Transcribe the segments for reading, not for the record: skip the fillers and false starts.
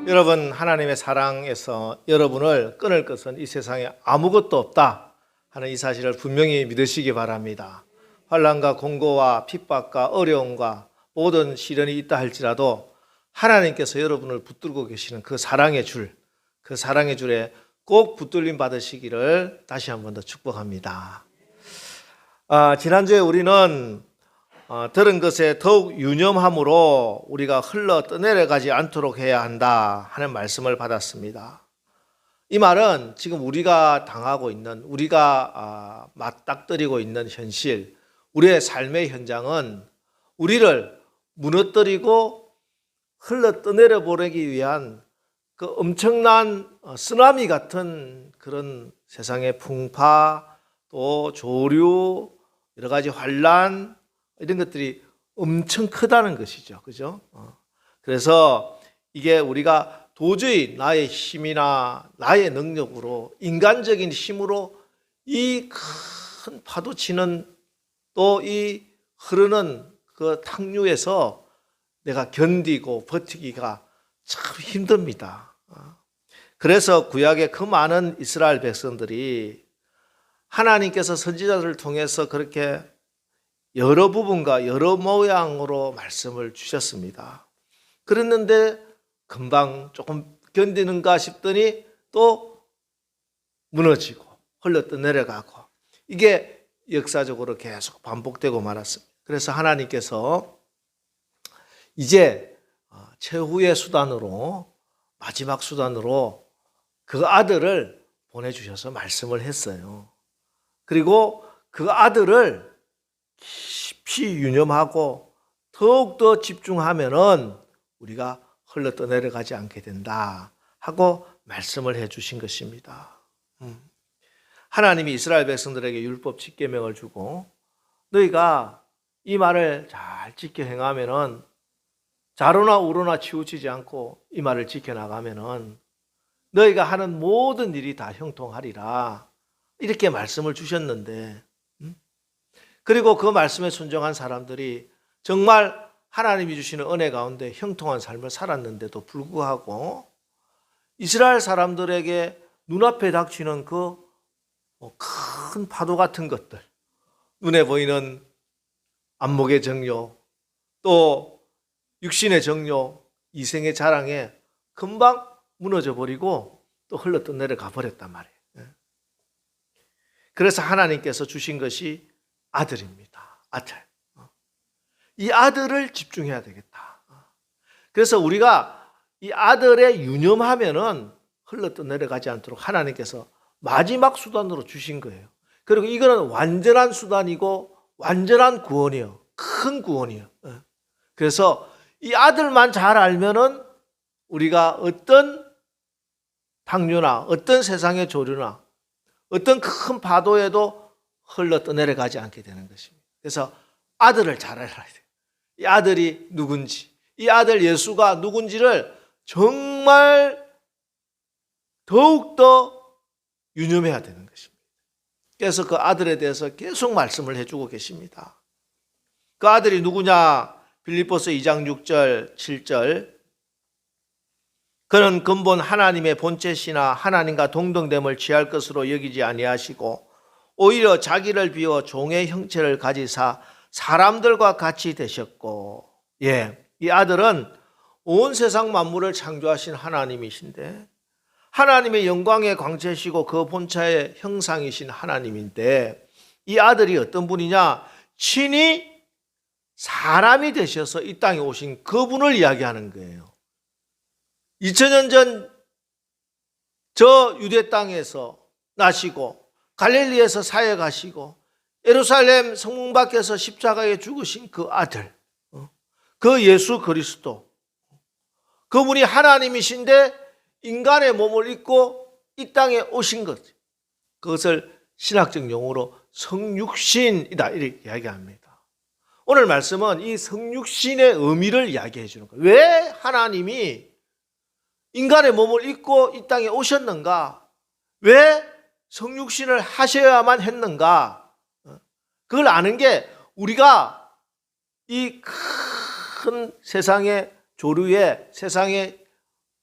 여러분, 하나님의 사랑에서 여러분을 끊을 것은 이 세상에 아무것도 없다 하는 이 사실을 분명히 믿으시기 바랍니다. 환난과 공고와 핍박과 어려움과 모든 시련이 있다 할지라도 하나님께서 여러분을 붙들고 계시는 그 사랑의 줄에 꼭 붙들림 받으시기를 다시 한 번 더 축복합니다. 지난주에 우리는 들은 것에 더욱 유념함으로 우리가 흘러 떠내려가지 않도록 해야 한다 하는 말씀을 받았습니다. 이 말은 지금 우리가 당하고 있는, 우리가 맞닥뜨리고 있는 현실, 우리의 삶의 현장은 우리를 무너뜨리고 흘러 떠내려 보내기 위한 그 엄청난 쓰나미 같은 그런 세상의 풍파, 또 조류, 여러 가지 환란, 이런 것들이 엄청 크다는 것이죠. 그죠? 그래서 이게 우리가 도저히 나의 힘이나 나의 능력으로, 인간적인 힘으로 이 큰 파도 치는 또 이 흐르는 그 탕류에서 내가 견디고 버티기가 참 힘듭니다. 그래서 구약의 그 많은 이스라엘 백성들이 하나님께서 선지자들을 통해서 그렇게 여러 부분과 여러 모양으로 말씀을 주셨습니다. 그랬는데 금방 조금 견디는가 싶더니 또 무너지고 흘러 내려가고, 이게 역사적으로 계속 반복되고 말았습니다. 그래서 하나님께서 이제 최후의 수단으로, 마지막 수단으로 그 아들을 보내주셔서 말씀을 했어요. 그리고 그 아들을 깊이 유념하고 더욱더 집중하면은 우리가 흘러 떠내려가지 않게 된다 하고 말씀을 해 주신 것입니다. 하나님이 이스라엘 백성들에게 율법 십계명을 주고 너희가 이 말을 잘 지켜 행하면은 좌로나 우로나 치우치지 않고 이 말을 지켜나가면은 너희가 하는 모든 일이 다 형통하리라, 이렇게 말씀을 주셨는데, 그리고 그 말씀에 순종한 사람들이 정말 하나님이 주시는 은혜 가운데 형통한 삶을 살았는데도 불구하고 이스라엘 사람들에게 눈앞에 닥치는 그 큰 파도 같은 것들, 눈에 보이는 안목의 정욕, 또 육신의 정욕, 이생의 자랑에 금방 무너져 버리고 또 흘러 떠내려가 버렸단 말이에요. 그래서 하나님께서 주신 것이 아들입니다. 아들. 이 아들을 집중해야 되겠다. 그래서 우리가 이 아들에 유념하면은 흘러 떠내려가지 않도록 하나님께서 마지막 수단으로 주신 거예요. 그리고 이거는 완전한 수단이고 완전한 구원이에요. 큰 구원이에요. 그래서 이 아들만 잘 알면은 우리가 어떤 탕류나 어떤 세상의 조류나 어떤 큰 파도에도 흘러 떠내려가지 않게 되는 것입니다. 그래서 아들을 잘 알아야 돼요. 이 아들이 누군지, 이 아들 예수가 누군지를 정말 더욱더 유념해야 되는 것입니다. 그래서 그 아들에 대해서 계속 말씀을 해주고 계십니다. 그 아들이 누구냐? 빌립보서 2장 6절 7절, 그는 근본 하나님의 본체시나 하나님과 동등됨을 취할 것으로 여기지 아니하시고 오히려 자기를 비워 종의 형체를 가지사 사람들과 같이 되셨고, 이 아들은 온 세상 만물을 창조하신 하나님이신데, 하나님의 영광의 광채시고 그 본체의 형상이신 하나님인데, 이 아들이 어떤 분이냐? 친히 사람이 되셔서 이 땅에 오신 그분을 이야기하는 거예요. 2000년 전 저 유대 땅에서 나시고 갈릴리에서 사역하시고 예루살렘 성문 밖에서 십자가에 죽으신 그 아들, 그 예수 그리스도, 그분이 하나님이신데 인간의 몸을 입고 이 땅에 오신 것, 그것을 신학적 용어로 성육신이다 이렇게 이야기합니다. 오늘 말씀은 이 성육신의 의미를 이야기해 주는 거예요. 왜 하나님이 인간의 몸을 입고 이 땅에 오셨는가? 왜 성육신을 하셔야만 했는가? 그걸 아는 게 우리가 이 큰 세상의 조류에, 세상의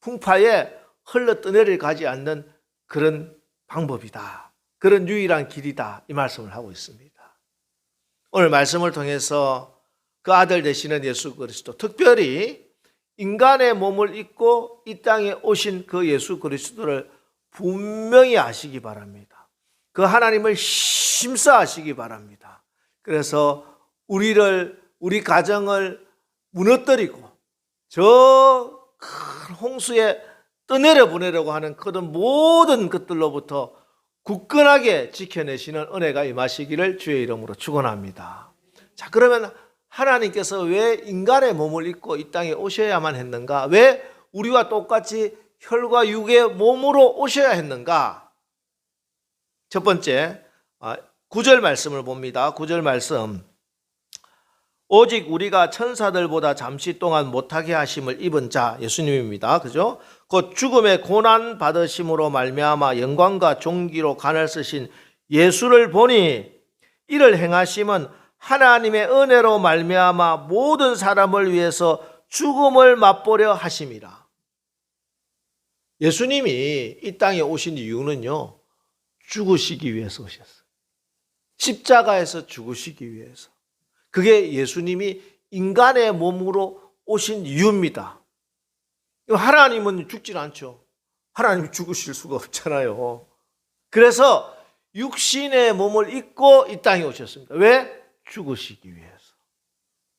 풍파에 흘러 떠내려가지 않는 그런 방법이다. 그런 유일한 길이다. 이 말씀을 하고 있습니다. 오늘 말씀을 통해서 그 아들 되시는 예수 그리스도, 특별히 인간의 몸을 입고 이 땅에 오신 그 예수 그리스도를 분명히 아시기 바랍니다. 그 하나님을 힘써 아시기 바랍니다. 그래서 우리 가정을 무너뜨리고 저 큰 홍수에 떠내려 보내려고 하는 그런 모든 것들로부터 굳건하게 지켜내시는 은혜가 임하시기를 주의 이름으로 축원합니다. 자, 그러면 하나님께서 왜 인간의 몸을 입고 이 땅에 오셔야만 했는가? 왜 우리와 똑같이 혈과 육의 몸으로 오셔야 했는가? 첫 번째, 9절 말씀을 봅니다. 9절 말씀. 오직 우리가 천사들보다 잠시 동안 못하게 하심을 입은 자, 예수님입니다. 그죠? 곧 죽음의 고난 받으심으로 말미암아 영광과 존귀로 간을 쓰신 예수를 보니 이를 행하심은 하나님의 은혜로 말미암아 모든 사람을 위해서 죽음을 맛보려 하심이라. 예수님이 이 땅에 오신 이유는요, 죽으시기 위해서 오셨어요. 십자가에서 죽으시기 위해서. 그게 예수님이 인간의 몸으로 오신 이유입니다. 하나님은 죽질 않죠. 하나님이 죽으실 수가 없잖아요. 그래서 육신의 몸을 입고 이 땅에 오셨습니다. 왜? 죽으시기 위해서.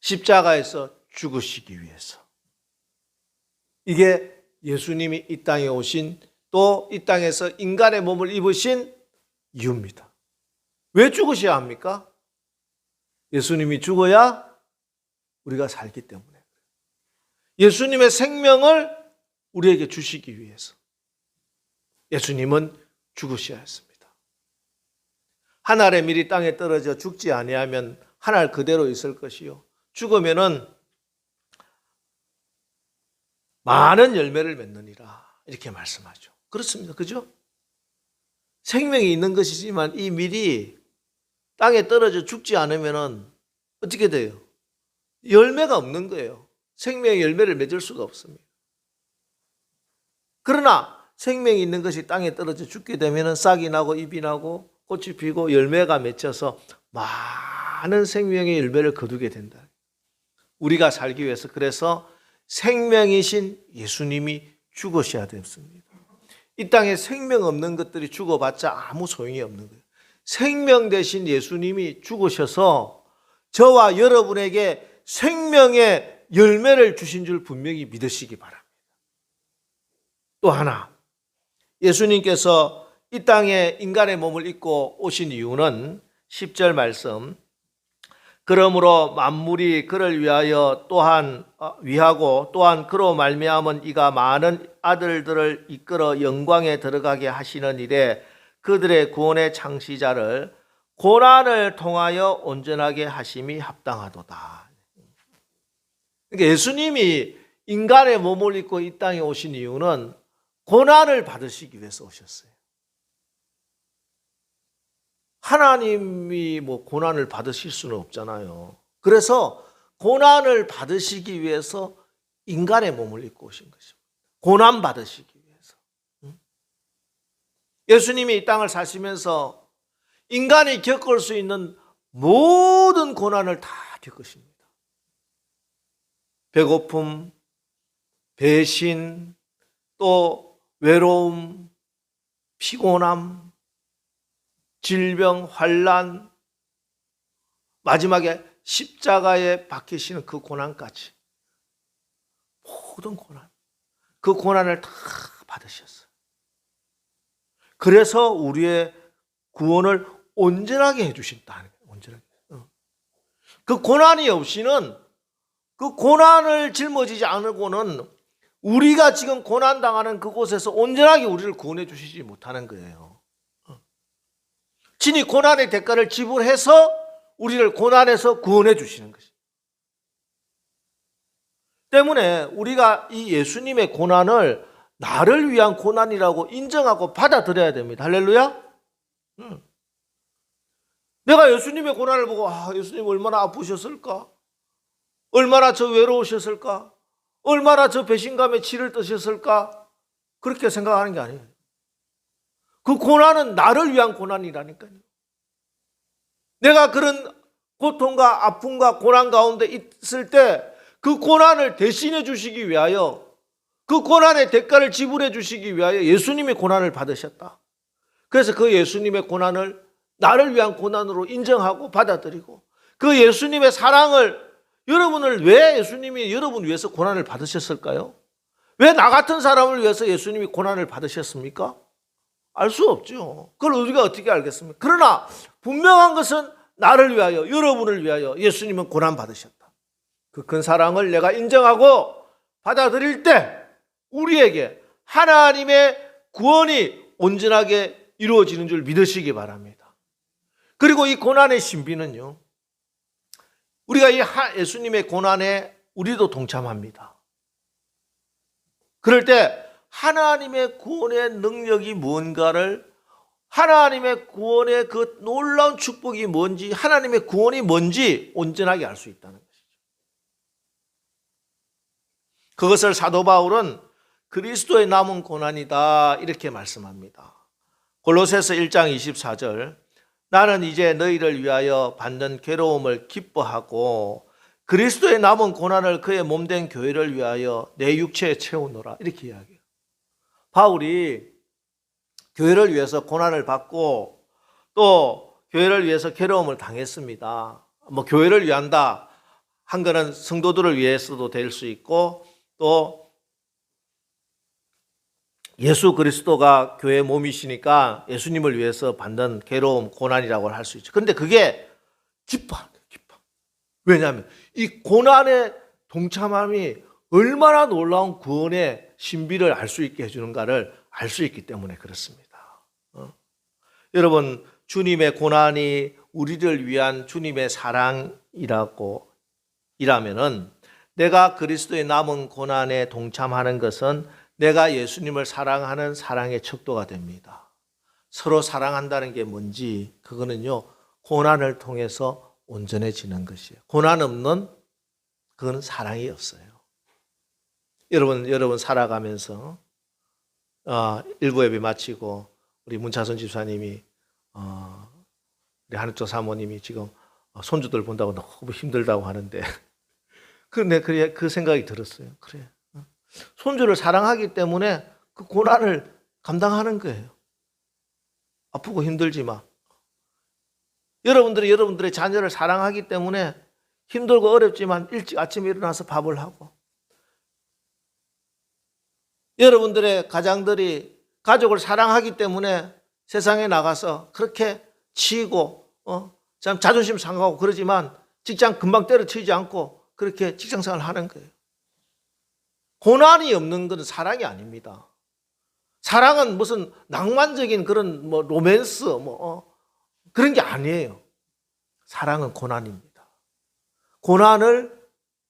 십자가에서 죽으시기 위해서. 이게 예수님이 이 땅에 오신, 또 이 땅에서 인간의 몸을 입으신 이유입니다. 왜 죽으셔야 합니까? 예수님이 죽어야 우리가 살기 때문에. 예수님의 생명을 우리에게 주시기 위해서 예수님은 죽으셔야 했습니다. 한 알의 밀이 땅에 떨어져 죽지 아니하면 한 알 그대로 있을 것이요, 죽으면은 많은 열매를 맺느니라, 이렇게 말씀하죠. 그렇습니다. 그죠? 생명이 있는 것이지만 이 밀이 땅에 떨어져 죽지 않으면 어떻게 돼요? 열매가 없는 거예요. 생명의 열매를 맺을 수가 없습니다. 그러나 생명이 있는 것이 땅에 떨어져 죽게 되면 싹이 나고 잎이 나고 꽃이 피고 열매가 맺혀서 많은 생명의 열매를 거두게 된다. 우리가 살기 위해서, 그래서 생명이신 예수님이 죽으셔야 됐습니다. 이 땅에 생명 없는 것들이 죽어봤자 아무 소용이 없는 거예요. 생명 대신 예수님이 죽으셔서 저와 여러분에게 생명의 열매를 주신 줄 분명히 믿으시기 바랍니다. 또 하나, 예수님께서 이 땅에 인간의 몸을 입고 오신 이유는 10절 말씀, 그러므로 만물이 그를 위하여 위하고 또한 그로 말미암은 이가 많은 아들들을 이끌어 영광에 들어가게 하시는 일에 그들의 구원의 창시자를 고난을 통하여 온전하게 하심이 합당하도다. 그러니까 예수님이 인간의 몸을 입고 이 땅에 오신 이유는 고난을 받으시기 위해서 오셨어요. 하나님이 고난을 받으실 수는 없잖아요. 그래서 고난을 받으시기 위해서 인간의 몸을 입고 오신 것입니다. 고난 받으시기 위해서. 예수님이 이 땅을 사시면서 인간이 겪을 수 있는 모든 고난을 다 겪으십니다. 배고픔, 배신, 또 외로움, 피곤함, 질병, 환난, 마지막에 십자가에 박히시는 그 고난까지, 모든 고난, 그 고난을 다 받으셨어요. 그래서 우리의 구원을 온전하게 해주신다. 온전하게. 그 고난이 없이는, 그 고난을 짊어지지 않고는 우리가 지금 고난당하는 그곳에서 온전하게 우리를 구원해 주시지 못하는 거예요. 친히 고난의 대가를 지불해서 우리를 고난에서 구원해 주시는 것입니다. 때문에 우리가 이 예수님의 고난을 나를 위한 고난이라고 인정하고 받아들여야 됩니다. 할렐루야. 내가 예수님의 고난을 보고 예수님 얼마나 아프셨을까? 얼마나 저 외로우셨을까? 얼마나 저 배신감에 치를 뜨셨을까? 그렇게 생각하는 게 아니에요. 그 고난은 나를 위한 고난이라니까요. 내가 그런 고통과 아픔과 고난 가운데 있을 때 그 고난을 대신해 주시기 위하여, 그 고난의 대가를 지불해 주시기 위하여 예수님이 고난을 받으셨다. 그래서 그 예수님의 고난을 나를 위한 고난으로 인정하고 받아들이고, 그 예수님의 사랑을, 여러분을 왜 예수님이 여러분 위해서 고난을 받으셨을까요? 왜 나 같은 사람을 위해서 예수님이 고난을 받으셨습니까? 알 수 없죠. 그걸 우리가 어떻게 알겠습니까? 그러나 분명한 것은 나를 위하여, 여러분을 위하여 예수님은 고난 받으셨다. 그 큰 사랑을 내가 인정하고 받아들일 때 우리에게 하나님의 구원이 온전하게 이루어지는 줄 믿으시기 바랍니다. 그리고 이 고난의 신비는요, 우리가 이 예수님의 고난에 우리도 동참합니다. 그럴 때 하나님의 구원의 능력이 뭔가를, 하나님의 구원의 그 놀라운 축복이 뭔지, 하나님의 구원이 뭔지 온전하게 알 수 있다는 것이죠. 그것을 사도 바울은 그리스도의 남은 고난이다 이렇게 말씀합니다. 골로새서 1장 24절, 나는 이제 너희를 위하여 받는 괴로움을 기뻐하고 그리스도의 남은 고난을 그의 몸된 교회를 위하여 내 육체에 채우노라, 이렇게 이야기해요. 바울이 교회를 위해서 고난을 받고 또 교회를 위해서 괴로움을 당했습니다. 교회를 위한다 한 거는 성도들을 위해서도 될 수 있고, 또 예수 그리스도가 교회의 몸이시니까 예수님을 위해서 받는 괴로움, 고난이라고 할 수 있죠. 그런데 그게 기뻐하는 거예요, 기뻐. 왜냐하면 이 고난의 동참함이 얼마나 놀라운 구원의 신비를 알 수 있게 해주는가를 알 수 있기 때문에 그렇습니다. 여러분, 주님의 고난이 우리를 위한 주님의 사랑이라고 이라면은, 내가 그리스도의 남은 고난에 동참하는 것은 내가 예수님을 사랑하는 사랑의 척도가 됩니다. 서로 사랑한다는 게 뭔지, 그거는요, 고난을 통해서 온전해지는 것이에요. 고난 없는, 그건 사랑이 없어요. 여러분 살아가면서 일부 예배 마치고 우리 문차선 집사님이 우리 한우조 사모님이 지금 손주들 본다고 너무 힘들다고 하는데 그래, 그 생각이 들었어요. 그래, 손주를 사랑하기 때문에 그 고난을 감당하는 거예요. 아프고 힘들지만 여러분들이 여러분들의 자녀를 사랑하기 때문에 힘들고 어렵지만 일찍 아침에 일어나서 밥을 하고, 여러분들의 가장들이 가족을 사랑하기 때문에 세상에 나가서 그렇게 치이고 참 자존심 상하고 그러지만 직장 금방 때려치지 않고 그렇게 직장생활을 하는 거예요. 고난이 없는 건 사랑이 아닙니다. 사랑은 무슨 낭만적인 그런 로맨스 그런 게 아니에요. 사랑은 고난입니다. 고난을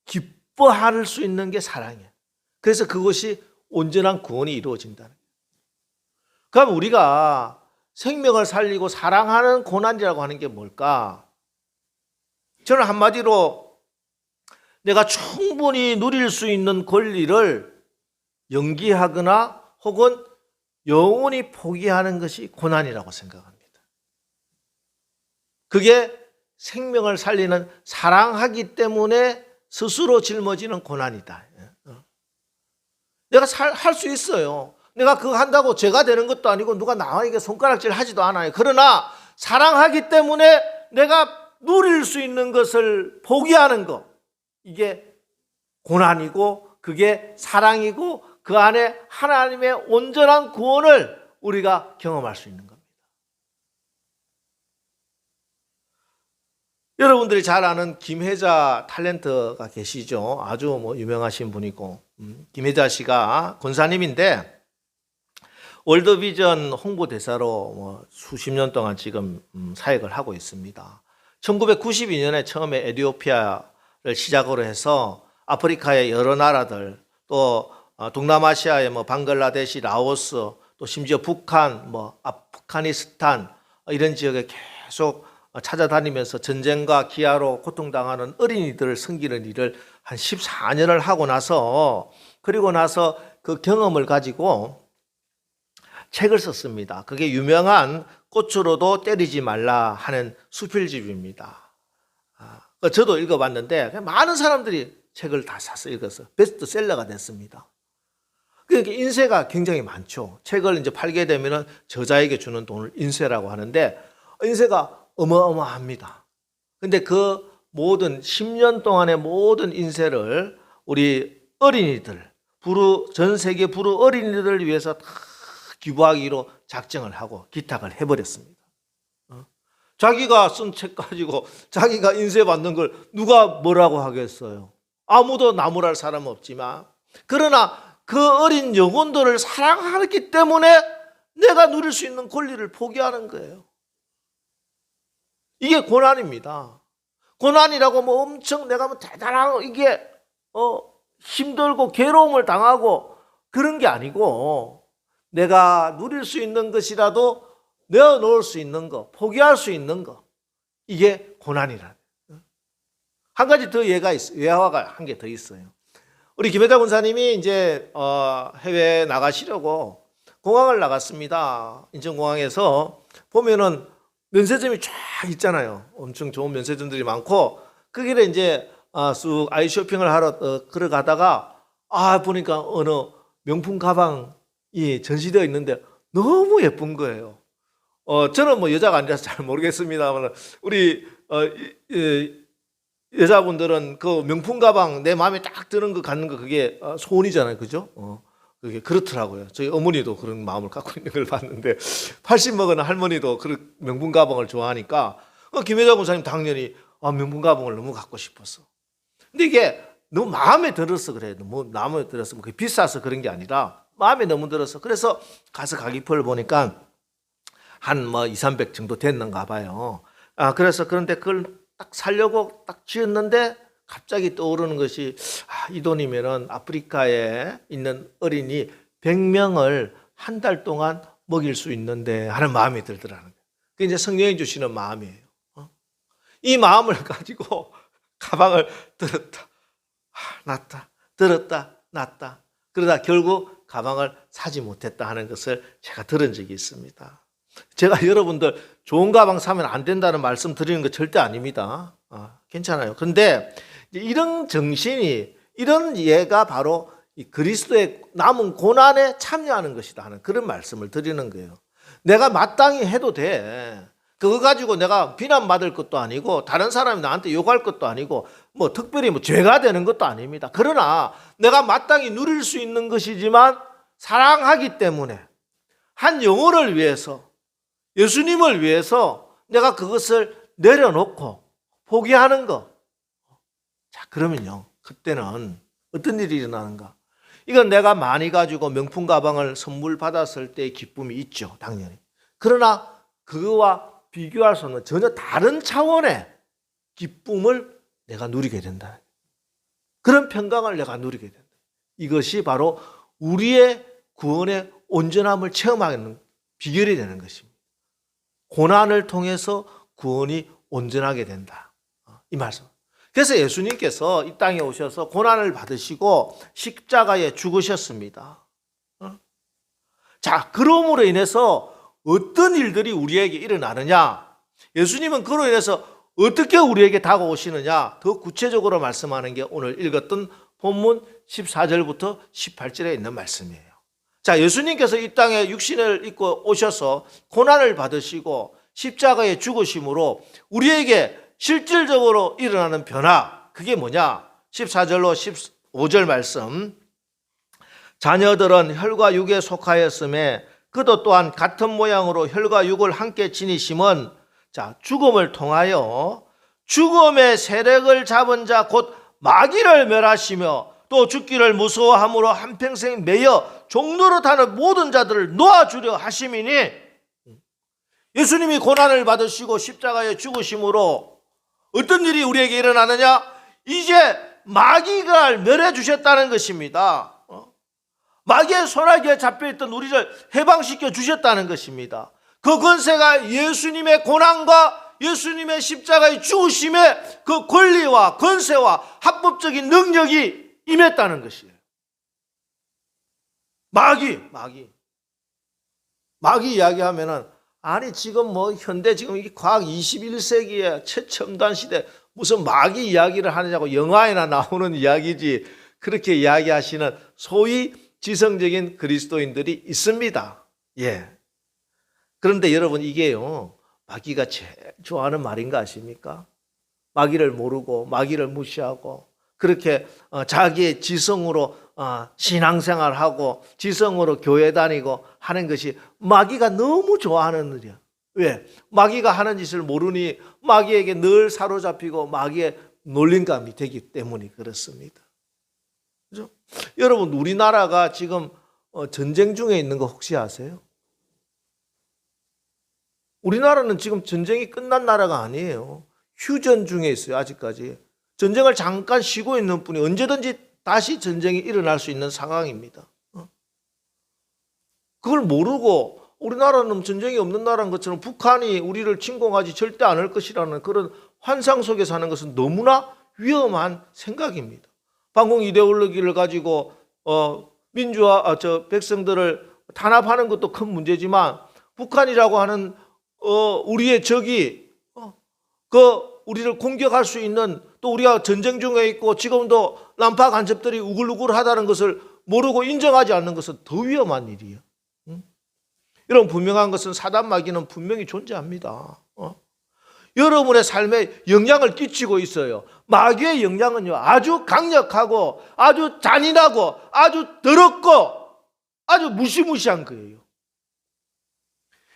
기뻐할 수 있는 게 사랑이에요. 그래서 그것이 온전한 구원이 이루어진다는 거예요. 그럼 우리가 생명을 살리고 사랑하는 고난이라고 하는 게 뭘까? 저는 한마디로 내가 충분히 누릴 수 있는 권리를 연기하거나 혹은 영원히 포기하는 것이 고난이라고 생각합니다. 그게 생명을 살리는, 사랑하기 때문에 스스로 짊어지는 고난이다. 내가 할 수 있어요. 내가 그거 한다고 죄가 되는 것도 아니고 누가 나에게 손가락질 하지도 않아요. 그러나 사랑하기 때문에 내가 누릴 수 있는 것을 포기하는 것, 이게 고난이고 그게 사랑이고 그 안에 하나님의 온전한 구원을 우리가 경험할 수 있는 겁니다. 여러분들이 잘 아는 김혜자 탤런트가 계시죠. 아주 유명하신 분이고, 김혜자 씨가 권사님인데 월드비전 홍보대사로 수십 년 동안 지금 사역을 하고 있습니다. 1992년에 처음에 에티오피아를 시작으로 해서 아프리카의 여러 나라들, 또 동남아시아의 방글라데시, 라오스, 또 심지어 북한, 아프가니스탄 이런 지역에 계속 찾아다니면서 전쟁과 기아로 고통당하는 어린이들을 섬기는 일을 한 14년을 하고 나서 그리고 나서 그 경험을 가지고 책을 썼습니다. 그게 유명한 꽃으로도 때리지 말라 하는 수필집입니다. 저도 읽어봤는데 많은 사람들이 책을 다 사서 읽어서 베스트셀러가 됐습니다. 그러니까 인쇄가 굉장히 많죠. 책을 이제 팔게 되면 저자에게 주는 돈을 인쇄라고 하는데 인쇄가 어마어마합니다. 근데 그 모든 10년 동안의 모든 인쇄를 우리 어린이들, 전 세계 불우 어린이들을 위해서 다 기부하기로 작정을 하고 기탁을 해버렸습니다. 자기가 쓴 책 가지고 자기가 인쇄받는 걸 누가 뭐라고 하겠어요? 아무도 나무랄 사람은 없지만, 그러나 그 어린 영혼들을 사랑하기 때문에 내가 누릴 수 있는 권리를 포기하는 거예요. 이게 고난입니다. 고난이라고 뭐 엄청 내가 뭐 대단하고 이게 힘들고 괴로움을 당하고 그런 게 아니고, 내가 누릴 수 있는 것이라도 내어놓을 수 있는 거, 포기할 수 있는 거, 이게 고난이라. 한 가지 더 예화가 한 개 더 있어요. 우리 김혜자 군사님이 이제 해외에 나가시려고 공항을 나갔습니다. 인천공항에서 보면은 면세점이 쫙 있잖아요. 엄청 좋은 면세점들이 많고 그 길에 이제 쑥 아이 쇼핑을 하러 걸어가다가 보니까 어느 명품 가방이 전시되어 있는데 너무 예쁜 거예요. 저는 뭐 여자가 아니라서 잘 모르겠습니다만 우리 여자분들은 그 명품 가방 내 마음에 딱 드는 거 갖는 거 그게 소원이잖아요, 그죠? 그게 그렇더라고요. 저희 어머니도 그런 마음을 갖고 있는 걸 봤는데 80 먹은 할머니도 그 명품 가방을 좋아하니까 김혜자 군사님 당연히 명품 가방을 너무 갖고 싶었어. 근데 이게 너무 마음에 들어서 그래요. 너무 마음에 들어서 그게 비싸서 그런 게 아니라 마음에 너무 들어서. 그래서 가서 가격표를 보니까 한 200-300 정도 됐는가 봐요. 그래서 그런데 그걸 딱 살려고 딱 지었는데 갑자기 떠오르는 것이 이 돈이면은 아프리카에 있는 어린이 100명을 한 달 동안 먹일 수 있는데 하는 마음이 들더라는 거예요. 그게 이제 성령이 주시는 마음이에요. 이 마음을 가지고 가방을 들었다 놨다 들었다 놨다 그러다 결국 가방을 사지 못했다 하는 것을 제가 들은 적이 있습니다. 제가 여러분들 좋은 가방 사면 안 된다는 말씀 드리는 거 절대 아닙니다. 괜찮아요. 그런데 이런 정신이, 이런 예가 바로 이 그리스도의 남은 고난에 참여하는 것이다 하는 그런 말씀을 드리는 거예요. 내가 마땅히 해도 돼. 그거 가지고 내가 비난받을 것도 아니고 다른 사람이 나한테 욕할 것도 아니고 뭐 특별히 뭐 죄가 되는 것도 아닙니다. 그러나 내가 마땅히 누릴 수 있는 것이지만 사랑하기 때문에 한 영혼을 위해서, 예수님을 위해서 내가 그것을 내려놓고 포기하는 거. 자, 그러면요, 그때는 어떤 일이 일어나는가? 이건 내가 많이 가지고 명품 가방을 선물 받았을 때의 기쁨이 있죠, 당연히. 그러나 그거와 비교할 수 없는 전혀 다른 차원의 기쁨을 내가 누리게 된다. 그런 평강을 내가 누리게 된다. 이것이 바로 우리의 구원의 온전함을 체험하는 비결이 되는 것입니다. 고난을 통해서 구원이 온전하게 된다. 이 말씀. 그래서 예수님께서 이 땅에 오셔서 고난을 받으시고 십자가에 죽으셨습니다. 자, 그러므로 인해서 어떤 일들이 우리에게 일어나느냐? 예수님은 그로 인해서 어떻게 우리에게 다가오시느냐? 더 구체적으로 말씀하는 게 오늘 읽었던 본문 14절부터 18절에 있는 말씀이에요. 자, 예수님께서 이 땅에 육신을 입고 오셔서 고난을 받으시고 십자가에 죽으심으로 우리에게 실질적으로 일어나는 변화, 그게 뭐냐? 14절로 15절 말씀. 자녀들은 혈과 육에 속하였음에 그도 또한 같은 모양으로 혈과 육을 함께 지니심은, 자, 죽음을 통하여 죽음의 세력을 잡은 자 곧 마귀를 멸하시며 또 죽기를 무서워함으로 한평생 매여 종로로 타는 모든 자들을 놓아주려 하심이니, 예수님이 고난을 받으시고 십자가에 죽으심으로 어떤 일이 우리에게 일어나느냐? 이제 마귀가 멸해 주셨다는 것입니다. 마귀의 손아귀에 잡혀있던 우리를 해방시켜 주셨다는 것입니다. 그 권세가 예수님의 고난과 예수님의 십자가의 죽으심의 그 권리와 권세와 합법적인 능력이 임했다는 것이에요. 마귀 이야기하면은 아니 지금 뭐 현대 지금 이 과학 21세기의 최첨단 시대 무슨 마귀 이야기를 하느냐고 영화에나 나오는 이야기지 그렇게 이야기하시는 소위 지성적인 그리스도인들이 있습니다. 예. 그런데 여러분 이게요 마귀가 제일 좋아하는 말인가 아십니까? 마귀를 모르고 마귀를 무시하고 그렇게 자기의 지성으로 신앙생활하고 지성으로 교회 다니고 하는 것이 마귀가 너무 좋아하는 일이야. 왜? 마귀가 하는 짓을 모르니 마귀에게 늘 사로잡히고 마귀의 놀림감이 되기 때문에 그렇습니다. 그렇죠? 여러분 우리나라가 지금 전쟁 중에 있는 거 혹시 아세요? 우리나라는 지금 전쟁이 끝난 나라가 아니에요. 휴전 중에 있어요. 아직까지. 전쟁을 잠깐 쉬고 있는 뿐이 언제든지 다시 전쟁이 일어날 수 있는 상황입니다. 그걸 모르고 우리나라는 전쟁이 없는 나라인 것처럼 북한이 우리를 침공하지 절대 않을 것이라는 그런 환상 속에 사는 것은 너무나 위험한 생각입니다. 반공 이데올로기를 가지고 민주화 백성들을 탄압하는 것도 큰 문제지만 북한이라고 하는 우리의 적이 우리를 공격할 수 있는 또 우리가 전쟁 중에 있고 지금도 난파 간첩들이 우글우글하다는 것을 모르고 인정하지 않는 것은 더 위험한 일이에요. 여러분 분명한 것은 사단 마귀는 분명히 존재합니다. 여러분의 삶에 영향을 끼치고 있어요. 마귀의 영향은요 아주 강력하고 아주 잔인하고 아주 더럽고 아주 무시무시한 거예요.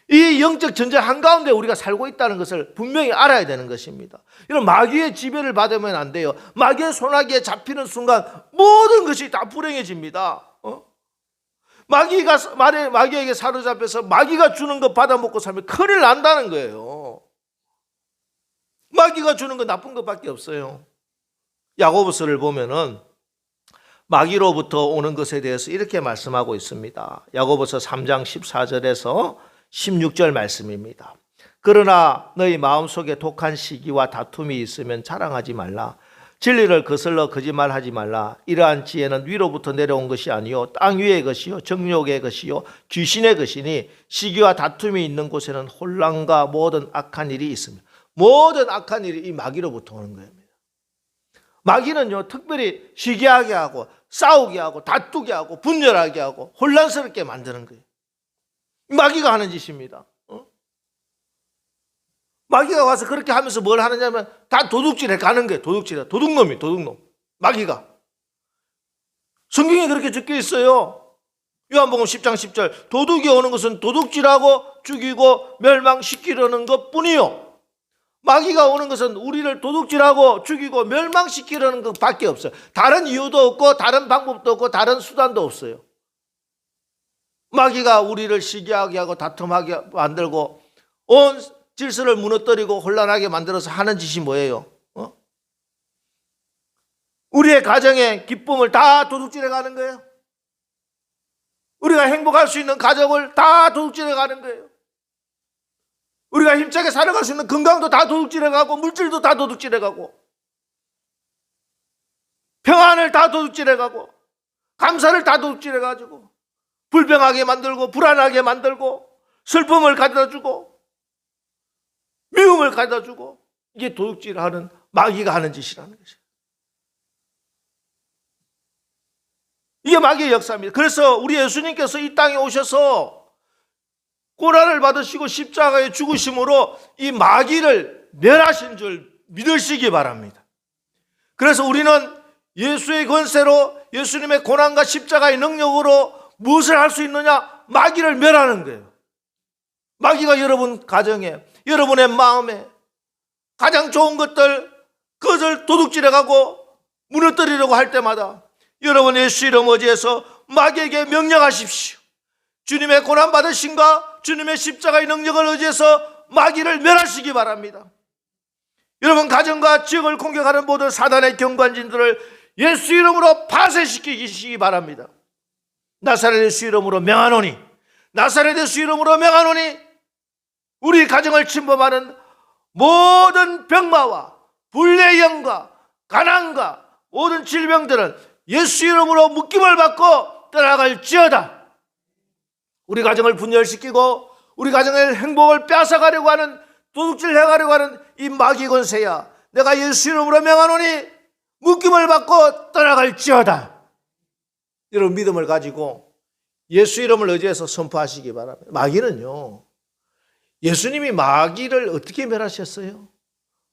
이 영적 전쟁 한가운데 우리가 살고 있다는 것을 분명히 알아야 되는 것입니다. 이런 마귀의 지배를 받으면 안 돼요. 마귀의 소나기에 잡히는 순간 모든 것이 다 불행해집니다. 마귀에게 사로잡혀서 마귀가 주는 거 받아먹고 살면 큰일 난다는 거예요. 마귀가 주는 건 나쁜 것밖에 없어요. 야고보서를 보면은 마귀로부터 오는 것에 대해서 이렇게 말씀하고 있습니다. 야고보서 3장 14절에서 16절 말씀입니다. 그러나 너희 마음속에 독한 시기와 다툼이 있으면 자랑하지 말라. 진리를 거슬러 거짓말하지 말라. 이러한 지혜는 위로부터 내려온 것이 아니요 땅 위의 것이요 정욕의 것이요 귀신의 것이니 시기와 다툼이 있는 곳에는 혼란과 모든 악한 일이 있습니다. 모든 악한 일이 이 마귀로부터 오는 겁니다. 마귀는요 특별히 시기하게 하고 싸우게 하고 다투게 하고 분열하게 하고 혼란스럽게 만드는 거예요. 마귀가 하는 짓입니다. 마귀가 와서 그렇게 하면서 뭘 하느냐면 다 도둑질해 가는 거예요. 도둑놈이 도둑놈. 마귀가. 성경에 그렇게 적혀 있어요. 요한복음 10장 10절 도둑이 오는 것은 도둑질하고 죽이고 멸망시키려는 것뿐이요. 마귀가 오는 것은 우리를 도둑질하고 죽이고 멸망시키려는 것밖에 없어요. 다른 이유도 없고 다른 방법도 없고 다른 수단도 없어요. 마귀가 우리를 시기하게 하고 다툼하게 만들고 온 질서를 무너뜨리고 혼란하게 만들어서 하는 짓이 뭐예요? 우리의 가정의 기쁨을 다 도둑질해 가는 거예요. 우리가 행복할 수 있는 가정을 다 도둑질해 가는 거예요. 우리가 힘차게 살아갈 수 있는 건강도 다 도둑질해 가고 물질도 다 도둑질해 가고 평안을 다 도둑질해 가고 감사를 다 도둑질해 가지고 불평하게 만들고 불안하게 만들고 슬픔을 가져다 주고 미움을 가져다 주고 이게 도둑질하는 마귀가 하는 짓이라는 것이에요. 이게 마귀의 역사입니다. 그래서 우리 예수님께서 이 땅에 오셔서 고난을 받으시고 십자가에 죽으심으로 이 마귀를 멸하신 줄 믿으시기 바랍니다. 그래서 우리는 예수의 권세로 예수님의 고난과 십자가의 능력으로 무엇을 할 수 있느냐? 마귀를 멸하는 거예요. 마귀가 여러분 가정에 여러분의 마음에 가장 좋은 그것을 도둑질해가고 무너뜨리려고 할 때마다 여러분 예수 이름 의지해서 마귀에게 명령하십시오. 주님의 고난받으심과 주님의 십자가의 능력을 의지해서 마귀를 멸하시기 바랍니다. 여러분 가정과 지역을 공격하는 모든 사단의 경관진들을 예수 이름으로 파쇄시키시기 바랍니다. 나사렛 예수 이름으로 명하노니 나사렛 예수 이름으로 명하노니 우리 가정을 침범하는 모든 병마와 불의 영과 가난과 모든 질병들은 예수 이름으로 묶임을 받고 떠나갈지어다. 우리 가정을 분열시키고 우리 가정의 행복을 뺏어가려고 하는, 도둑질 해가려고 하는 이 마귀 권세야, 내가 예수 이름으로 명하노니 묶임을 받고 떠나갈지어다. 여러분, 믿음을 가지고 예수 이름을 의지해서 선포하시기 바랍니다. 마귀는요, 예수님이 마귀를 어떻게 멸하셨어요?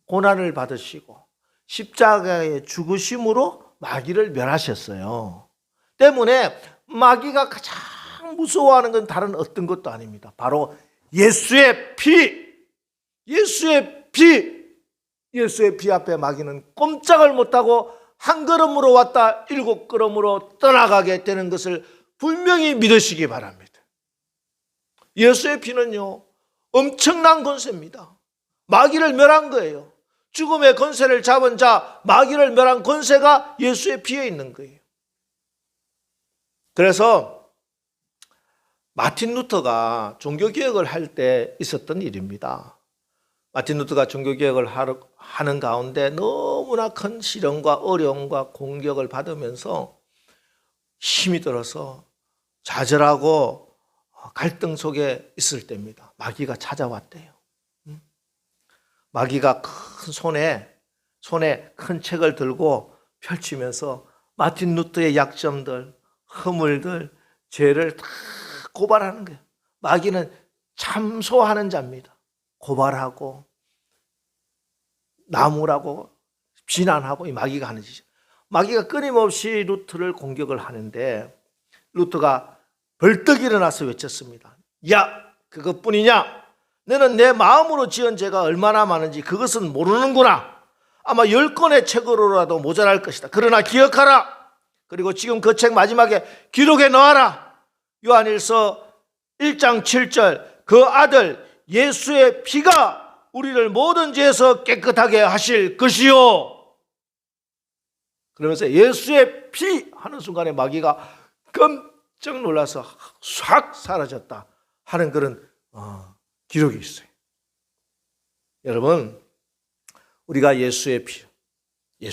고난을 받으시고 십자가에 죽으심으로 마귀를 멸하셨어요. 때문에 마귀가 가장 무서워하는 건 다른 어떤 것도 아닙니다. 바로 예수의 피, 예수의 피, 예수의 피 앞에 마귀는 꼼짝을 못하고 한 걸음으로 왔다 7걸음으로 떠나가게 되는 것을 분명히 믿으시기 바랍니다. 예수의 피는요, 엄청난 권세입니다. 마귀를 멸한 거예요. 죽음의 권세를 잡은 자, 마귀를 멸한 권세가 예수의 피에 있는 거예요. 그래서 마틴 루터가 종교개혁을 할 때 있었던 일입니다. 마틴 루터가 종교개혁을 하는 가운데 너무나 큰 시련과 어려움과 공격을 받으면서 힘이 들어서 좌절하고 갈등 속에 있을 때입니다. 마귀가 찾아왔대요. 마귀가 큰 손에 큰 책을 들고 펼치면서 마틴 루터의 약점들, 허물들, 죄를 다 고발하는 거예요. 마귀는 참소하는 자입니다. 고발하고 나무라고 비난하고 이 마귀가 하는 짓이죠. 마귀가 끊임없이 루터를 공격을 하는데 루터가 벌떡 일어나서 외쳤습니다. 야, 그것뿐이냐? 너는 내 마음으로 지은 죄가 얼마나 많은지 그것은 모르는구나. 아마 10권의 책으로라도 모자랄 것이다. 그러나 기억하라. 그리고 지금 그 책 마지막에 기록에 넣어라. 요한일서 1장 7절, 그 아들 예수의 피가 우리를 모든 죄에서 깨끗하게 하실 것이요. 그러면서 예수의 피 하는 순간에 마귀가 깜짝 놀라서 싹 사라졌다 하는 그런 기록이 있어요. 여러분, 우리가 예수의 피, 이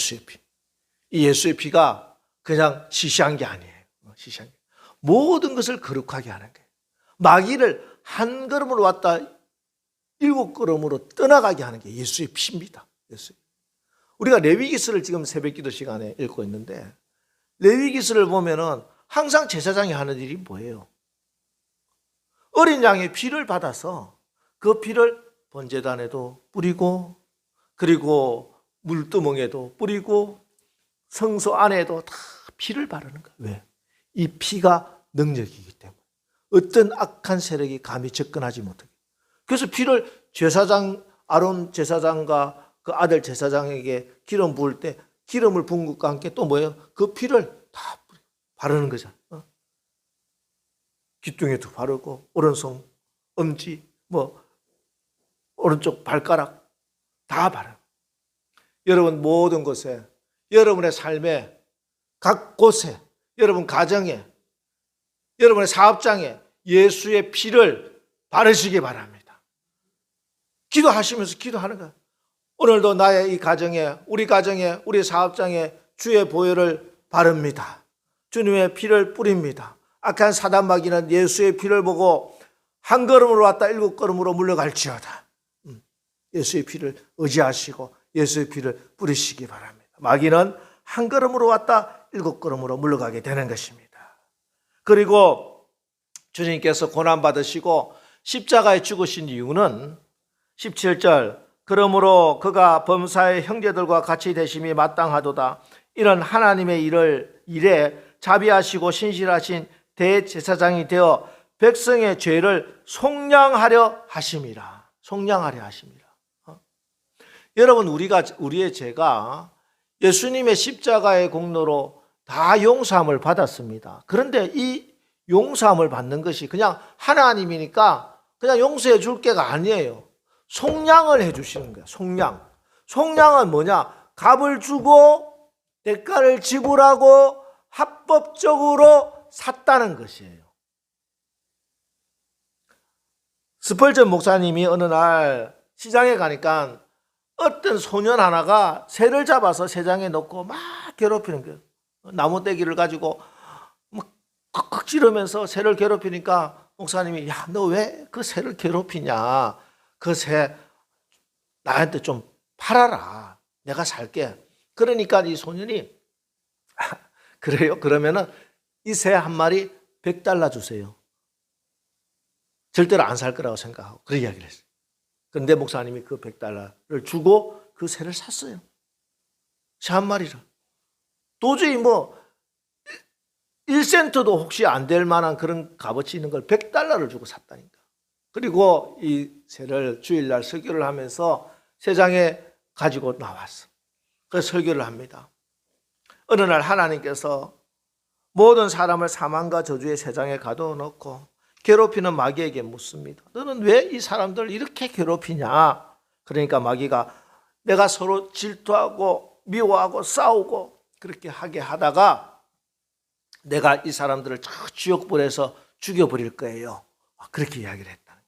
예수의 피가 그냥 시시한 게 아니에요. 시시한 게. 모든 것을 거룩하게 하는 거예요. 마귀를 한 걸음으로 왔다 7걸음으로 떠나가게 하는 게 예수의 피입니다. 우리가 레위기서를 지금 새벽기도 시간에 읽고 있는데, 레위기서를 보면은 항상 제사장이 하는 일이 뭐예요? 어린 양의 피를 받아서 그 피를 번제단에도 뿌리고, 그리고 물두멍에도 뿌리고, 성소 안에도 다 피를 바르는 거예요. 왜? 이 피가 능력이기 때문에 어떤 악한 세력이 감히 접근하지 못하게. 그래서 피를 아론 제사장과 그 아들 제사장에게 기름 부을 때 기름을 부은 것과 함께 또 뭐예요? 그 피를 다 바르는 거잖아. 귀뚱이도 바르고, 오른손, 엄지, 오른쪽 발가락 다 바르고. 여러분 모든 곳에, 여러분의 삶에, 각 곳에, 여러분 가정에, 여러분의 사업장에 예수의 피를 바르시기 바랍니다. 기도하시면서 기도하는 거예요. 오늘도 나의 이 가정에, 우리 가정에, 우리 사업장에 주의 보혈을 바릅니다. 주님의 피를 뿌립니다. 악한 사단마귀는 예수의 피를 보고 한 걸음으로 왔다 7걸음으로 물러갈지어다. 예수의 피를 의지하시고 예수의 피를 뿌리시기 바랍니다. 마귀는 한 걸음으로 왔다 7걸음으로 물러가게 되는 것입니다. 그리고 주님께서 고난받으시고 십자가에 죽으신 이유는 17절, 그러므로 그가 범사의 형제들과 같이 되심이 마땅하도다. 이런 하나님의 일에 자비하시고 신실하신 대제사장이 되어 백성의 죄를 속량하려 하심이라. 속량하려 하심이라. 여러분, 우리의 죄가 예수님의 십자가의 공로로 다 용서함을 받았습니다. 그런데 이 용서함을 받는 것이 그냥 하나님이니까 그냥 용서해 줄 게가 아니에요. 속량을 해 주시는 거예요. 속량. 속량은 뭐냐? 값을 주고 대가를 지불하고 합법적으로 샀다는 것이에요. 스펄전 목사님이 어느 날 시장에 가니까 어떤 소년 하나가 새를 잡아서 새장에 넣고 막 괴롭히는 거예요. 나무 떼기를 가지고 막 컥컥 찌르면서 새를 괴롭히니까 목사님이, 야, 너 왜 그 새를 괴롭히냐? 그 새 나한테 좀 팔아라. 내가 살게. 그러니까 이 소년이, 그래요? 그러면은 이 새 한 마리 $100 주세요. 절대로 안 살 거라고 생각하고 그런 이야기를 했어요. 그런데 목사님이 그 $100를 주고 그 새를 샀어요. 새 한 마리를. 도저히 뭐 1센트도 혹시 안 될 만한 그런 값어치 있는 걸 $100를 주고 샀다니까. 그리고 이 새를 주일날 설교를 하면서 새장에 가지고 나왔어. 그래서 설교를 합니다. 어느 날 하나님께서 모든 사람을 사망과 저주의 새장에 가둬놓고 괴롭히는 마귀에게 묻습니다. 너는 왜 이 사람들 이렇게 괴롭히냐? 그러니까 마귀가 내가 서로 질투하고 미워하고 싸우고 그렇게 하게 하다가 내가 이 사람들을 저 지옥불에서 죽여버릴 거예요. 그렇게 이야기를 했다.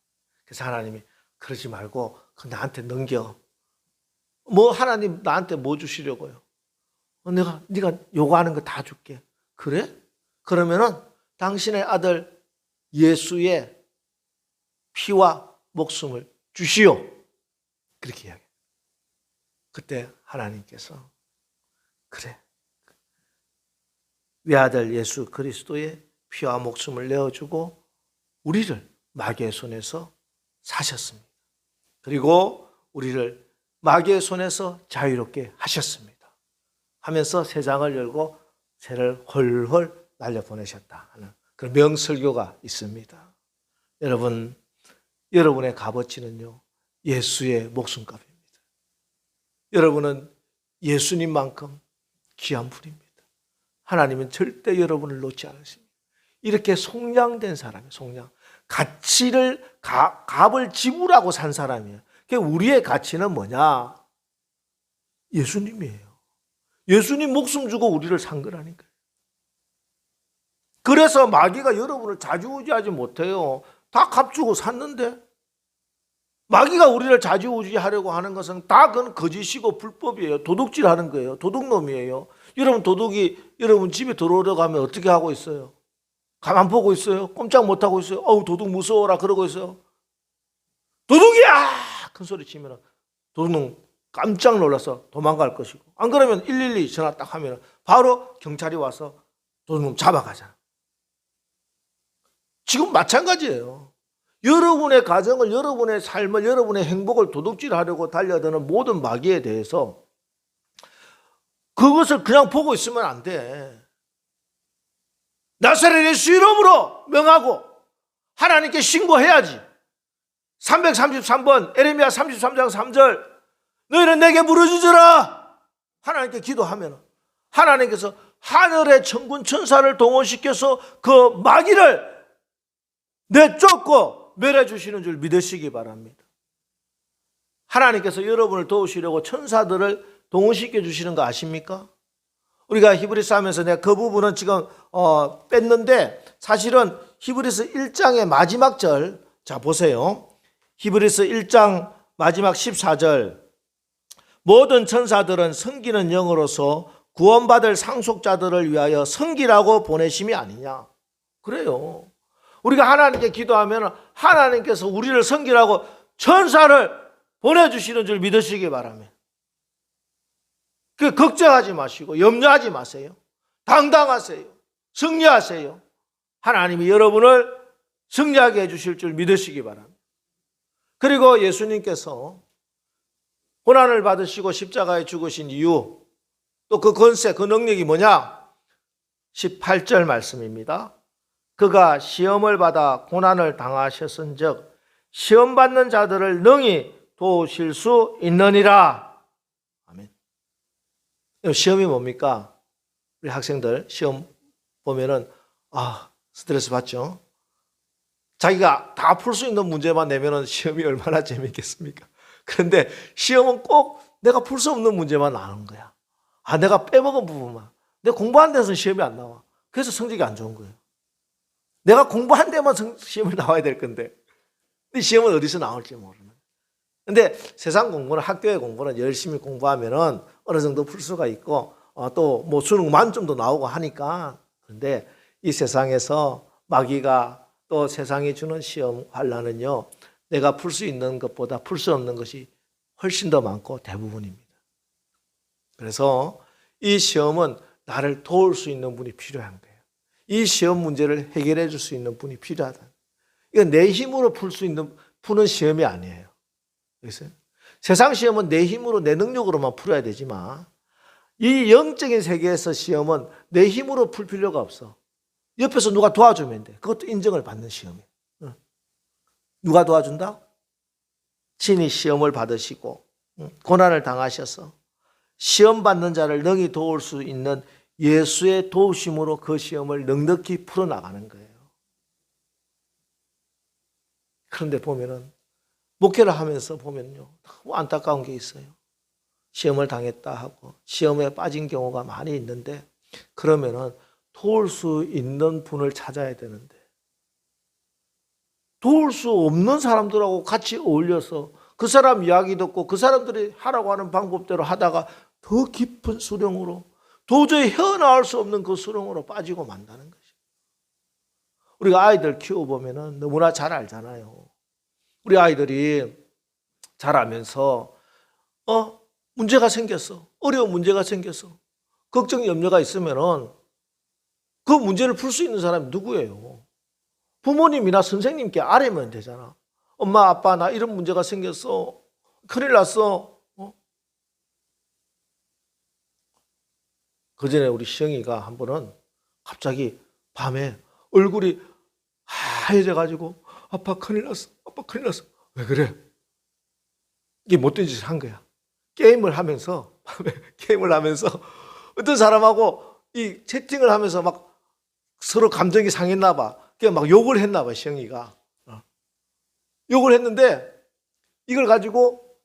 그래서 하나님이 그러지 말고 나한테 넘겨. 뭐 하나님 나한테 뭐 주시려고요? 네가 요구하는 거 다 줄게. 그래? 그러면은 당신의 아들 예수의 피와 목숨을 주시오. 그렇게 이야기해요. 그때 하나님께서 그래, 외아들 예수 그리스도의 피와 목숨을 내어주고 우리를 마귀의 손에서 사셨습니다. 그리고 우리를 마귀의 손에서 자유롭게 하셨습니다. 하면서 새장을 열고 새를 헐헐 날려보내셨다 하는 그런 명설교가 있습니다. 여러분, 여러분의 값어치는요, 예수의 목숨값입니다. 여러분은 예수님만큼 귀한 분입니다. 하나님은 절대 여러분을 놓지 않으십니다. 이렇게 속량된 사람이에요. 속량. 값을 지불하고 산 사람이에요. 우리의 가치는 뭐냐? 예수님이에요. 예수님 목숨 주고 우리를 산 거라니까요. 그래서 마귀가 여러분을 좌지우지하지 못해요. 다 값 주고 샀는데. 마귀가 우리를 좌지우지하려고 하는 것은 다 그건 거짓이고 불법이에요. 도둑질하는 거예요. 도둑놈이에요. 여러분 도둑이 여러분 집에 들어오려고 하면 어떻게 하고 있어요? 가만 보고 있어요? 꼼짝 못하고 있어요? 어우, 도둑 무서워라 그러고 있어요. 도둑이야! 큰 소리 치면 도둑놈 깜짝 놀라서 도망갈 것이고, 안 그러면 112 전화 딱 하면 바로 경찰이 와서 도둑놈 잡아가잖아. 지금 마찬가지예요. 여러분의 가정을, 여러분의 삶을, 여러분의 행복을 도둑질하려고 달려드는 모든 마귀에 대해서 그것을 그냥 보고 있으면 안 돼. 나사렛 예수 이름으로 명하고 하나님께 신고해야지. 333번 에레미야 33장 3절 너희는 내게 부르짖으라. 하나님께 기도하면 하나님께서 하늘의 천군 천사를 동원시켜서 그 마귀를 내쫓고 멸해 주시는 줄 믿으시기 바랍니다. 하나님께서 여러분을 도우시려고 천사들을 동원시켜 주시는 거 아십니까? 우리가 히브리서 하면서 내가 그 부분은 지금 뺐는데, 사실은 히브리서 1장의 마지막 절, 자 보세요. 히브리서 1장 마지막 14절 모든 천사들은 섬기는 영으로서 구원받을 상속자들을 위하여 섬기라고 보내심이 아니냐. 그래요. 우리가 하나님께 기도하면 하나님께서 우리를 섬기라고 천사를 보내주시는 줄 믿으시기 바랍니다. 그 걱정하지 마시고 염려하지 마세요. 당당하세요. 승리하세요. 하나님이 여러분을 승리하게 해주실 줄 믿으시기 바랍니다. 그리고 예수님께서 고난을 받으시고 십자가에 죽으신 이유, 또 그 권세, 그 능력이 뭐냐? 18절 말씀입니다. 그가 시험을 받아 고난을 당하셨은즉 시험받는 자들을 능히 도우실 수 있느니라. 아멘. 시험이 뭡니까? 우리 학생들 시험 보면은 스트레스 받죠. 자기가 다 풀 수 있는 문제만 내면은 시험이 얼마나 재밌겠습니까? 그런데 시험은 꼭 내가 풀 수 없는 문제만 나오는 거야. 내가 빼먹은 부분만. 내가 공부한 데서 시험이 안 나와. 그래서 성적이 안 좋은 거예요. 내가 공부한 데만 시험을 나와야 될 건데 이 시험은 어디서 나올지 모르는. 근데 세상 공부는, 학교의 공부는 열심히 공부하면은 어느 정도 풀 수가 있고, 또 뭐 수능 만점도 나오고 하니까. 그런데 이 세상에서 마귀가 또 세상이 주는 시험 환란은요, 내가 풀 수 있는 것보다 풀 수 없는 것이 훨씬 더 많고 대부분입니다. 그래서 이 시험은 나를 도울 수 있는 분이 필요한 거예요. 이 시험 문제를 해결해 줄 수 있는 분이 필요하다. 이건 내 힘으로 푸는 시험이 아니에요. 알겠어요? 세상 시험은 내 힘으로, 내 능력으로만 풀어야 되지만, 이 영적인 세계에서 시험은 내 힘으로 풀 필요가 없어. 옆에서 누가 도와주면 돼. 그것도 인정을 받는 시험이에요. 누가 도와준다? 친히 시험을 받으시고 고난을 당하셔서 시험 받는 자를 능히 도울 수 있는 예수의 도우심으로 그 시험을 넉넉히 풀어나가는 거예요. 그런데 보면은, 목회를 하면서 보면요, 너무 안타까운 게 있어요. 시험을 당했다 하고 시험에 빠진 경우가 많이 있는데, 그러면은 도울 수 있는 분을 찾아야 되는데, 도울 수 없는 사람들하고 같이 어울려서 그 사람 이야기 듣고 그 사람들이 하라고 하는 방법대로 하다가 더 깊은 수렁으로, 도저히 헤어나올 수 없는 그 수렁으로 빠지고 만다는 것이죠. 우리가 아이들 키워보면 너무나 잘 알잖아요. 우리 아이들이 자라면서 문제가 생겼어. 어려운 문제가 생겼어. 걱정, 염려가 있으면은 그 문제를 풀 수 있는 사람이 누구예요? 부모님이나 선생님께 아뢰면 되잖아. 엄마, 아빠, 나 이런 문제가 생겼어. 큰일 났어. 그 전에 우리 시영이가 한 번은 갑자기 밤에 얼굴이 하얘져가지고, 아빠 큰일 났어. 아빠 큰일 났어. 왜 그래? 이게 못된 짓을 한 거야. 게임을 하면서 어떤 사람하고 이 채팅을 하면서 막 서로 감정이 상했나 봐. 그냥 막 욕을 했나 봐, 시영이가. 욕을 했는데 이걸 가지고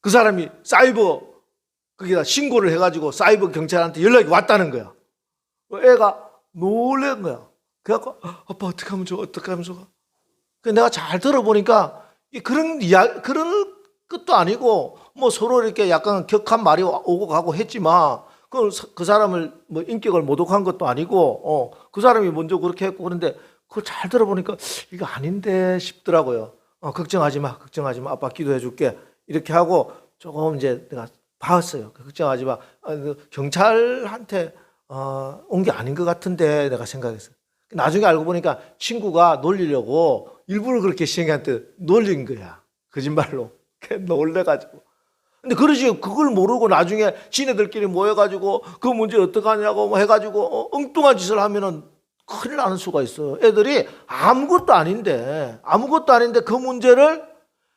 그 사람이 사이버 거기다 신고를 해가지고 사이버 경찰한테 연락이 왔다는 거야. 애가 놀란 거야. 그래갖고 아빠 어떻게 하면 좋아? 어떻게 하면 좋아? 내가 잘 들어보니까 그런 것도 아니고 뭐 서로 이렇게 약간 격한 말이 오고 가고 했지만 그 사람을 뭐 인격을 모독한 것도 아니고 그 사람이 먼저 그렇게 했고, 그런데 그걸 잘 들어보니까 이거 아닌데 싶더라고요. 걱정하지 마, 걱정하지 마. 아빠 기도해 줄게. 이렇게 하고 조금 이제 내가 봤어요. 걱정하지 마. 경찰한테 온 게 아닌 것 같은데 내가 생각했어요. 나중에 알고 보니까 친구가 놀리려고 일부러 그렇게 시영이한테 놀린 거야. 거짓말로. 놀래가지고. 근데 그러지, 그걸 모르고 나중에 지네들끼리 모여가지고 그 문제 어떡하냐고 뭐 해가지고 엉뚱한 짓을 하면은 큰일 나는 수가 있어요. 애들이 아무것도 아닌데 그 문제를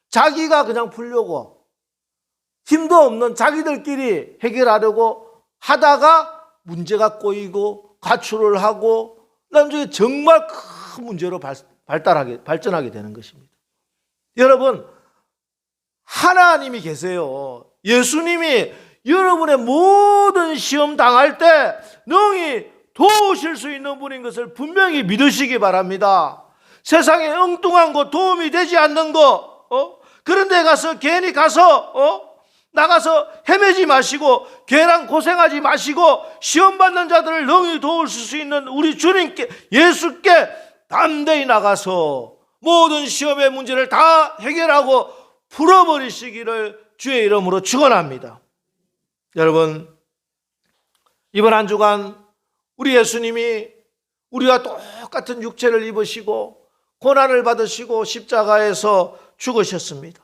자기가 그냥 풀려고 힘도 없는 자기들끼리 해결하려고 하다가 문제가 꼬이고 가출을 하고 나중에 정말 큰 문제로 발전하게 되는 것입니다. 여러분, 하나님이 계세요. 예수님이 여러분의 모든 시험 당할 때 능히 도우실 수 있는 분인 것을 분명히 믿으시기 바랍니다. 세상에 엉뚱한 거, 도움이 되지 않는 거, 그런 데 가서 괜히 가서 나가서 헤매지 마시고 걔랑 고생하지 마시고 시험 받는 자들을 능히 도우실 수 있는 우리 주님께, 예수께 담대히 나가서 모든 시험의 문제를 다 해결하고 풀어버리시기를 주의 이름으로 축원합니다. 여러분, 이번 한 주간 우리 예수님이 우리와 똑같은 육체를 입으시고 고난을 받으시고 십자가에서 죽으셨습니다.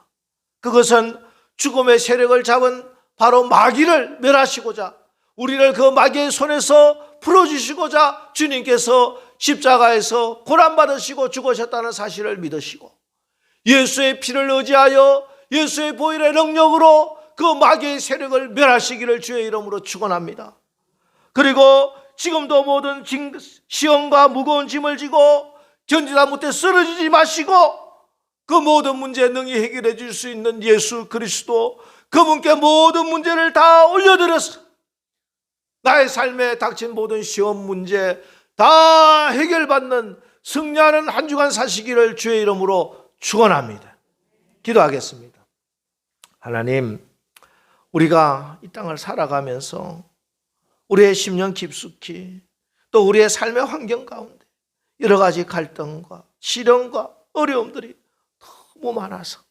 그것은 죽음의 세력을 잡은 바로 마귀를 멸하시고자, 우리를 그 마귀의 손에서 풀어주시고자 주님께서 십자가에서 고난받으시고 죽으셨다는 사실을 믿으시고, 예수의 피를 의지하여 예수의 보혈의 능력으로 그 마귀의 세력을 멸하시기를 주의 이름으로 축원합니다. 그리고 지금도 모든 시험과 무거운 짐을 지고 견디다 못해 쓰러지지 마시고 그 모든 문제 능히 해결해 줄 수 있는 예수 그리스도, 그분께 모든 문제를 다 올려드려서 나의 삶에 닥친 모든 시험 문제 다 해결받는 승리하는 한 주간 사시기를 주의 이름으로 축원합니다. 기도하겠습니다. 하나님, 우리가 이 땅을 살아가면서 우리의 심령 깊숙이 또 우리의 삶의 환경 가운데 여러 가지 갈등과 시련과 어려움들이 너무 많아서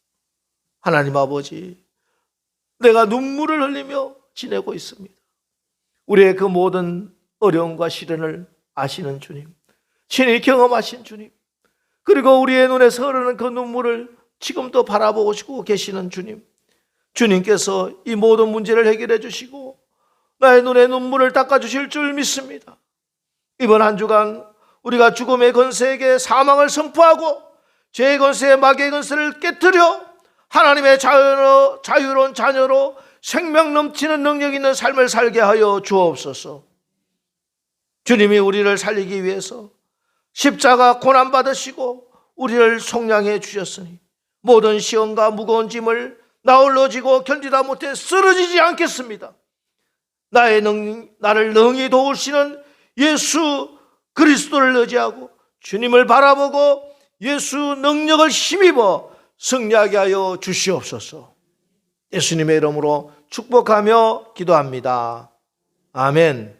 하나님 아버지, 내가 눈물을 흘리며 지내고 있습니다. 우리의 그 모든 어려움과 시련을 아시는 주님, 친히 경험하신 주님, 그리고 우리의 눈에서 흐르는 그 눈물을 지금도 바라보시고 계시는 주님, 주님께서 이 모든 문제를 해결해 주시고 나의 눈에 눈물을 닦아주실 줄 믿습니다. 이번 한 주간 우리가 죽음의 권세에게 사망을 선포하고 죄의 권세에 마귀의 권세를 깨뜨려 하나님의 자유로운 자녀로 생명 넘치는 능력 있는 삶을 살게 하여 주옵소서. 주님이 우리를 살리기 위해서 십자가 고난 받으시고 우리를 속량해 주셨으니 모든 시험과 무거운 짐을 나홀로 지고 견디다 못해 쓰러지지 않겠습니다. 나를 능히 도우시는 예수 그리스도를 의지하고 주님을 바라보고 예수 능력을 힘입어 승리하게 하여 주시옵소서. 예수님의 이름으로 축복하며 기도합니다. 아멘.